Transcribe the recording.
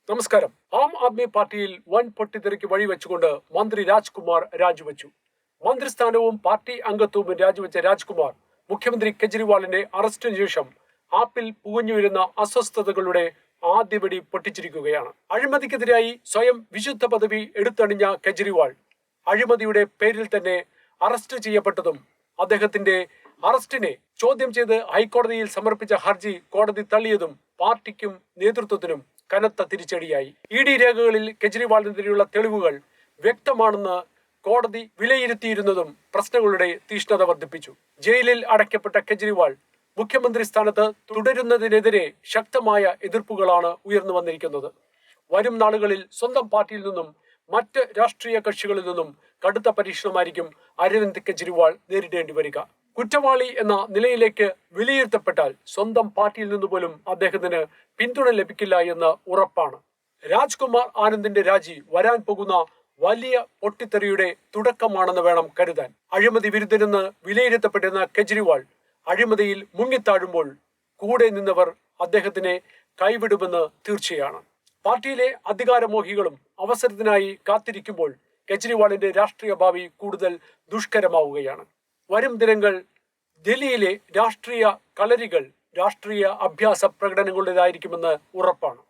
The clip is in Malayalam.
നമസ്കാരം. ആം ആദ്മി പാർട്ടിയിൽ വൻ പൊട്ടിത്തെറിക്ക് വഴിവെച്ചുകൊണ്ട് മന്ത്രി രാജ്കുമാർ രാജിവെച്ചു. മന്ത്രിസ്ഥാനവും പാർട്ടി അംഗത്വവും രാജിവെച്ച രാജ്കുമാർ മുഖ്യമന്ത്രി കെജ്രിവാളിന്റെ അറസ്റ്റിന് ശേഷം ആപ്പിൽ പുകഞ്ഞുവരുന്ന അസ്വസ്ഥതകളുടെ ആദ്യപടി പൊട്ടിച്ചിരിക്കുകയാണ്. അഴിമതിക്കെതിരായി സ്വയം വിശുദ്ധ പദവി എടുത്തണിഞ്ഞ കെജ്രിവാൾ അഴിമതിയുടെ പേരിൽ തന്നെ അറസ്റ്റ് ചെയ്യപ്പെട്ടതും അദ്ദേഹത്തിന്റെ അറസ്റ്റിനെ ചോദ്യം ചെയ്ത് ഹൈക്കോടതിയിൽ സമർപ്പിച്ച ഹർജി കോടതി തള്ളിയതും പാർട്ടിക്കും നേതൃത്വത്തിനും കനത്ത തിരിച്ചടിയായി. ഇ ഡി രേഖകളിൽ കെജ്രിവാളിനെതിരെയുള്ള തെളിവുകൾ വ്യക്തമാണെന്ന് കോടതി വിലയിരുത്തിയിരുന്നതും പ്രശ്നങ്ങളുടെ തീഷ്ണത വർദ്ധിപ്പിച്ചു. ജയിലിൽ അടയ്ക്കപ്പെട്ട കെജ്രിവാൾ മുഖ്യമന്ത്രി സ്ഥാനത്ത് തുടരുന്നതിനെതിരെ ശക്തമായ എതിർപ്പുകളാണ് ഉയർന്നു വന്നിരിക്കുന്നത്. വരും നാളുകളിൽ സ്വന്തം പാർട്ടിയിൽ നിന്നും മറ്റ് രാഷ്ട്രീയ കക്ഷികളിൽ നിന്നും കടുത്ത പരീക്ഷണമായിരിക്കും അരവിന്ദ് കെജ്രിവാൾ നേരിടേണ്ടി വരിക. കുറ്റവാളി എന്ന നിലയിലേക്ക് വിലയിരുത്തപ്പെട്ടാൽ സ്വന്തം പാർട്ടിയിൽ നിന്ന് പോലും അദ്ദേഹത്തിന് പിന്തുണ ലഭിക്കില്ല എന്ന് ഉറപ്പാണ്. രാജ്കുമാർ ആനന്ദിന്റെ രാജി വരാൻ പോകുന്ന വലിയ പൊട്ടിത്തെറിയുടെ തുടക്കമാണെന്ന് വേണം കരുതാൻ. അഴിമതി വിരുദ്ധനെന്ന് വിലയിരുത്തപ്പെട്ടിരുന്ന കെജ്രിവാൾ അഴിമതിയിൽ മുങ്ങിത്താഴുമ്പോൾ കൂടെ നിന്നവർ അദ്ദേഹത്തിനെ കൈവിടുമെന്ന് തീർച്ചയാണ്. പാർട്ടിയിലെ അധികാരമോഹികളും അവസരത്തിനായി കാത്തിരിക്കുമ്പോൾ കെജ്രിവാളിന്റെ രാഷ്ട്രീയ ഭാവി കൂടുതൽ ദുഷ്കരമാവുകയാണ്. വരും ദിനങ്ങൾ ഡൽഹിയിലെ രാഷ്ട്രീയ കളരികൾ രാഷ്ട്രീയ അഭ്യാസ പ്രകടനങ്ങളുടേതായിരിക്കുമെന്ന് ഉറപ്പാണ്.